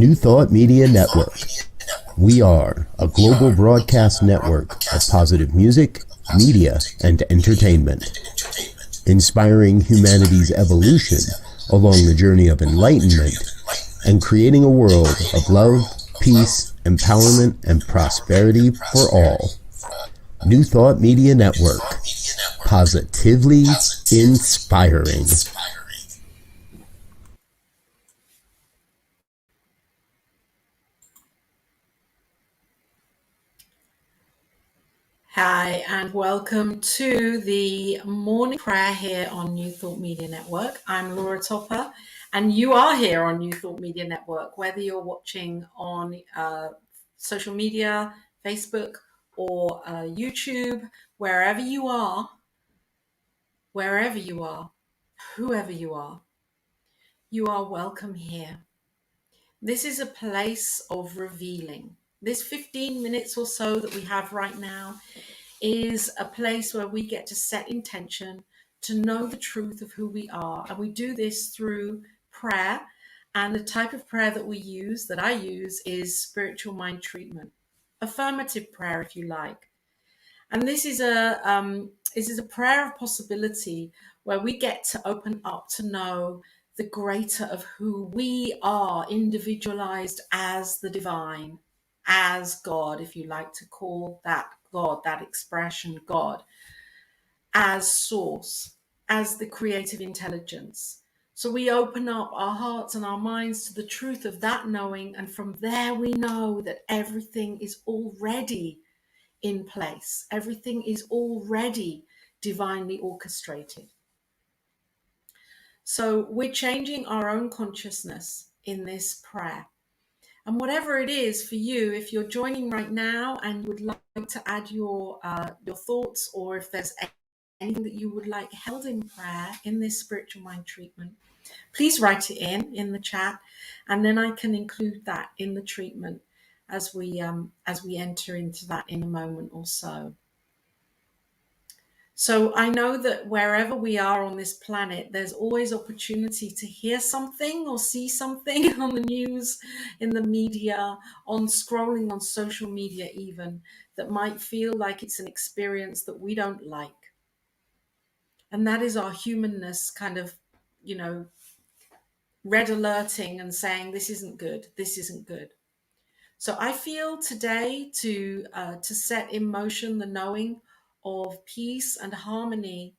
New Thought Media Network. We are a global broadcast network of positive music, media, and entertainment, inspiring humanity's evolution along the journey of enlightenment and creating a world of love, peace, empowerment, and prosperity for all. New Thought Media Network. Positively inspiring. Hi, and welcome to the morning prayer here on New Thought Media Network. I'm Laura Topper, and you are here on New Thought Media Network, whether you're watching on social media, Facebook, or YouTube, wherever you are, whoever you are welcome here. This is a place of revealing. This 15 minutes or so that we have right now is a place where we get to set intention to know the truth of who we are. And we do this through prayer. And the type of prayer that I use, is spiritual mind treatment, affirmative prayer, if you like. And this is a prayer of possibility where we get to open up to know the greater of who we are, individualized as the divine, as God, if you like to call that God, that expression God, as source, as the creative intelligence. So we open up our hearts and our minds to the truth of that knowing, and from there we know that everything is already in place. Everything is already divinely orchestrated. So we're changing our own consciousness in this prayer. And whatever it is for you, if you're joining right now and would like to add your thoughts, or if there's anything that you would like held in prayer in this spiritual mind treatment, please write it in the chat, and then I can include that in the treatment as we enter into that in a moment or so. So I know that wherever we are on this planet, there's always opportunity to hear something or see something on the news, in the media, on scrolling on social media even, that might feel like it's an experience that we don't like. And that is our humanness kind of, red alerting and saying, this isn't good, this isn't good. So I feel today to set in motion the knowing of peace and harmony,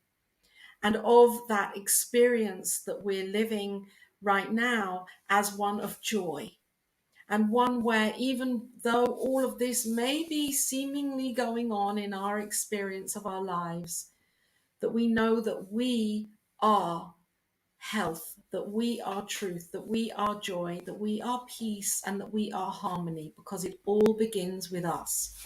and of that experience that we're living right now as one of joy, and one where, even though all of this may be seemingly going on in our experience of our lives, that we know that we are health, that we are truth, that we are joy, that we are peace, and that we are harmony, because it all begins with us.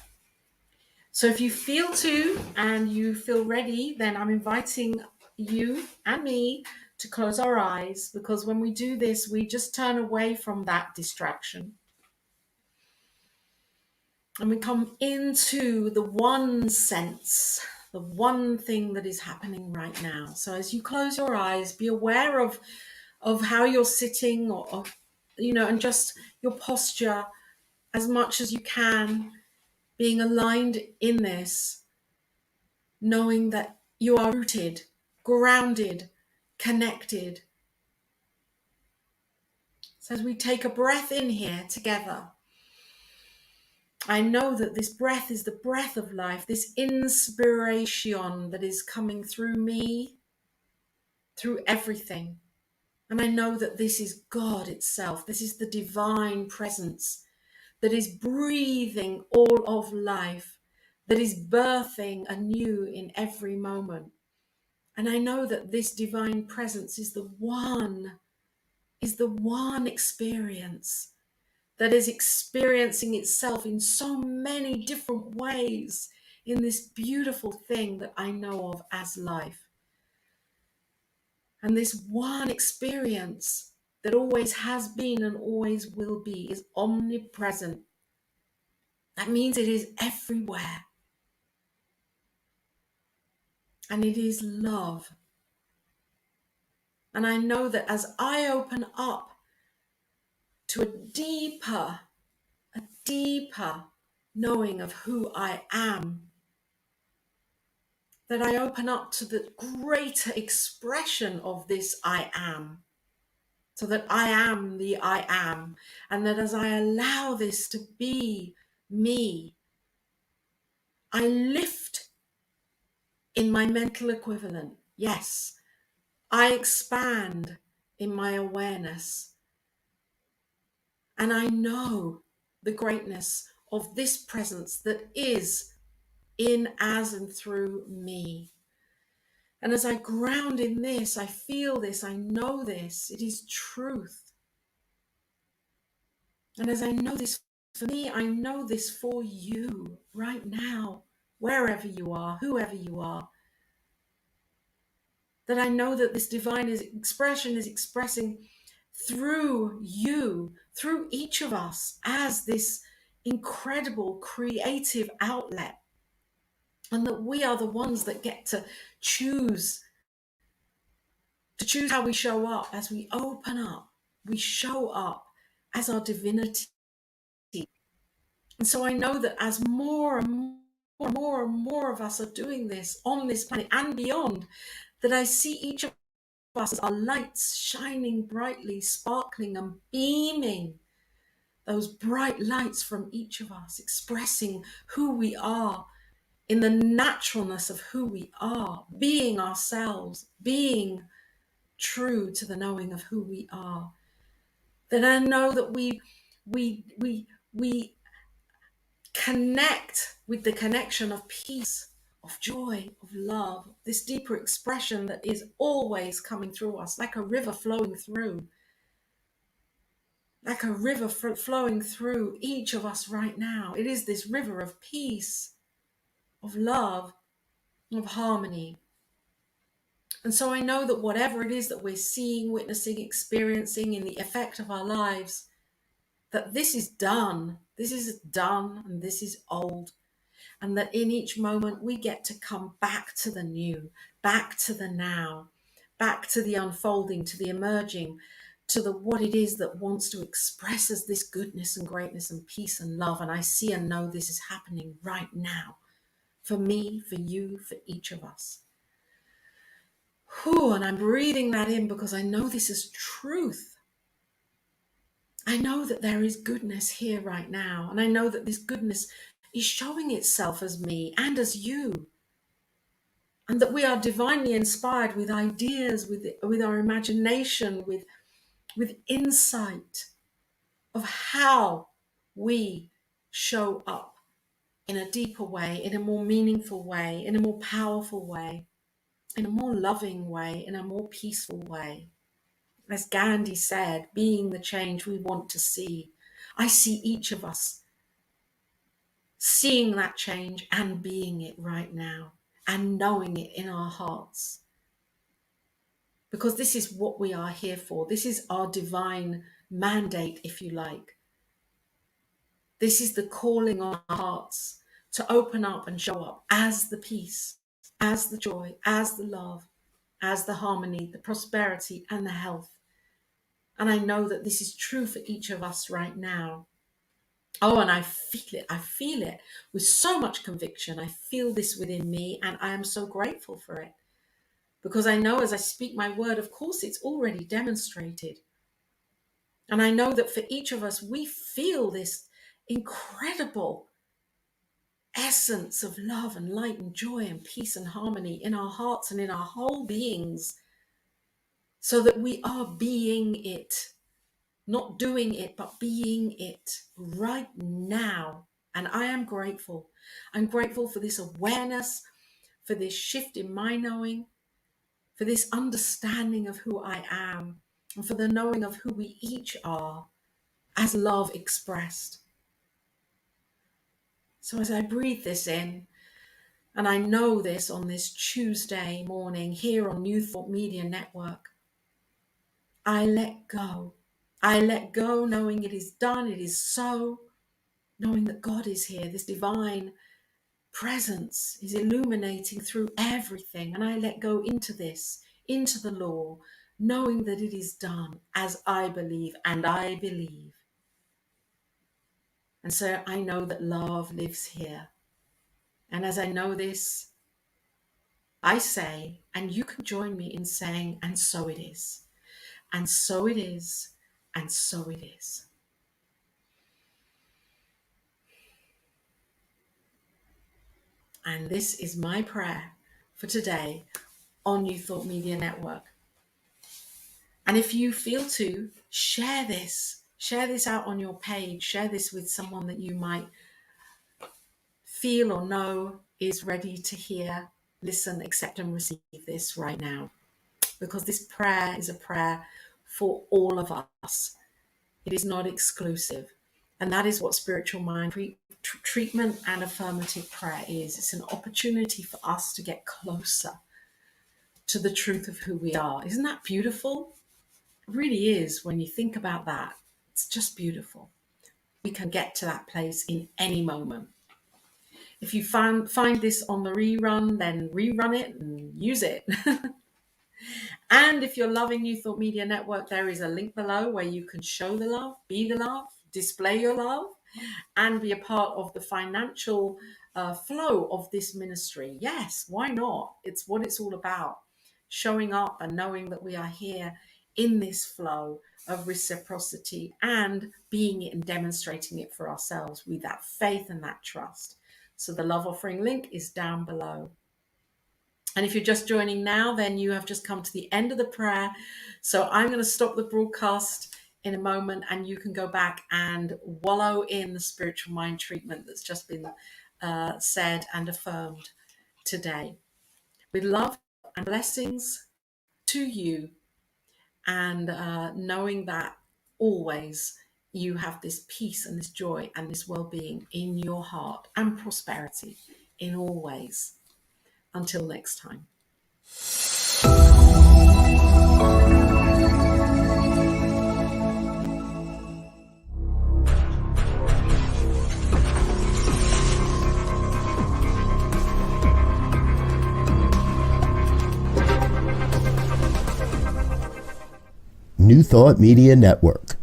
So if you feel to and you feel ready, then I'm inviting you and me to close our eyes, because when we do this, we just turn away from that distraction and we come into the one sense, the one thing that is happening right now. So as you close your eyes, be aware of how you're sitting, or and just your posture as much as you can, being aligned in this, knowing that you are rooted, grounded, connected. So as we take a breath in here together, I know that this breath is the breath of life, this inspiration that is coming through me, through everything. And I know that this is God itself. This is the divine presence that is breathing all of life, that is birthing anew in every moment. And I know that this divine presence is the one experience that is experiencing itself in so many different ways in this beautiful thing that I know of as life. And this one experience that always has been and always will be is omnipresent. That means it is everywhere. And it is love. And I know that as I open up to a deeper knowing of who I am, that I open up to the greater expression of this I am, so that I am the I am, and that as I allow this to be me, I lift in my mental equivalent. Yes, I expand in my awareness, and I know the greatness of this presence that is in, as, and through me. And as I ground in this, I feel this, I know this, it is truth. And as I know this for me, I know this for you right now, wherever you are, whoever you are. That I know that this divine expression is expressing through you, through each of us, as this incredible creative outlet. And that we are the ones that get to choose how we show up. As we open up, we show up as our divinity. And so I know that as more and more of us are doing this on this planet and beyond, that I see each of us as our lights shining brightly, sparkling and beaming, those bright lights from each of us, expressing who we are in the naturalness of who we are, being ourselves, being true to the knowing of who we are. Then I know that we connect with the connection of peace, of joy, of love, this deeper expression that is always coming through us, like a river flowing through, flowing through each of us right now. It is this river of peace, of love, of harmony. And so I know that whatever it is that we're seeing, witnessing, experiencing in the effect of our lives, that this is done, and this is old. And that in each moment we get to come back to the new, back to the now, back to the unfolding, to the emerging, to the what it is that wants to express as this goodness and greatness and peace and love. And I see and know this is happening right now, for me, for you, for each of us. And I'm breathing that in because I know this is truth. I know that there is goodness here right now. And I know that this goodness is showing itself as me and as you. And that we are divinely inspired with ideas, with our imagination, with insight of how we show up in a deeper way, in a more meaningful way, in a more powerful way, in a more loving way, in a more peaceful way. As Gandhi said, being the change we want to see. I see each of us seeing that change and being it right now and knowing it in our hearts. Because this is what we are here for. This is our divine mandate, if you like. This is the calling on our hearts to open up and show up as the peace, as the joy, as the love, as the harmony, the prosperity and the health. And I know that this is true for each of us right now. And I feel it with so much conviction. I feel this within me and I am so grateful for it. Because I know as I speak my word, of course, it's already demonstrated. And I know that for each of us, we feel this incredible essence of love and light and joy and peace and harmony in our hearts and in our whole beings, so that we are being it, not doing it, but being it right now. And I am grateful. I'm grateful for this awareness, for this shift in my knowing, for this understanding of who I am, and for the knowing of who we each are as love expressed. So as I breathe this in, and I know this on this Tuesday morning here on New Thought Media Network, I let go. I let go knowing it is done, it is so, knowing that God is here, this divine presence is illuminating through everything. And I let go into this, into the law, knowing that it is done as I believe, and I believe And so I know that love lives here. And as I know this, I say, and you can join me in saying, and so it is, and so it is, and so it is. And this is my prayer for today on New Thought Media Network. And if you feel to, share this out on your page, share this with someone that you might feel or know is ready to hear, listen, accept, and receive this right now. Because this prayer is a prayer for all of us. It is not exclusive. And that is what spiritual mind treatment and affirmative prayer is. It's an opportunity for us to get closer to the truth of who we are. Isn't that beautiful? It really is. When you think about that, it's just beautiful. We can get to that place in any moment. If you find this on the rerun, then rerun it and use it. And if you're loving New Thought Media Network, there is a link below where you can show the love, be the love, display your love, and be a part of the financial flow of this ministry. Yes, why not? It's what it's all about. Showing up and knowing that we are here in this flow of reciprocity and being it and demonstrating it for ourselves with that faith and that trust. So the love offering link is down below. And if you're just joining now, then you have just come to the end of the prayer. So I'm going to stop the broadcast in a moment and you can go back and wallow in the spiritual mind treatment that's just been said and affirmed today. With love and blessings to you, and knowing that always you have this peace and this joy and this well-being in your heart and prosperity in all ways. Until next time. New Thought Media Network.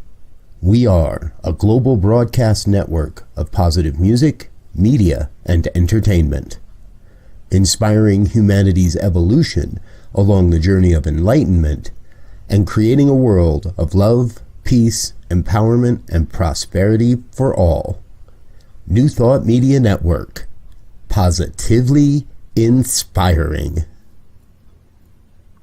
We are a global broadcast network of positive music, media, and entertainment, inspiring humanity's evolution along the journey of enlightenment and creating a world of love, peace, empowerment, and prosperity for all. New Thought Media Network. Positively inspiring.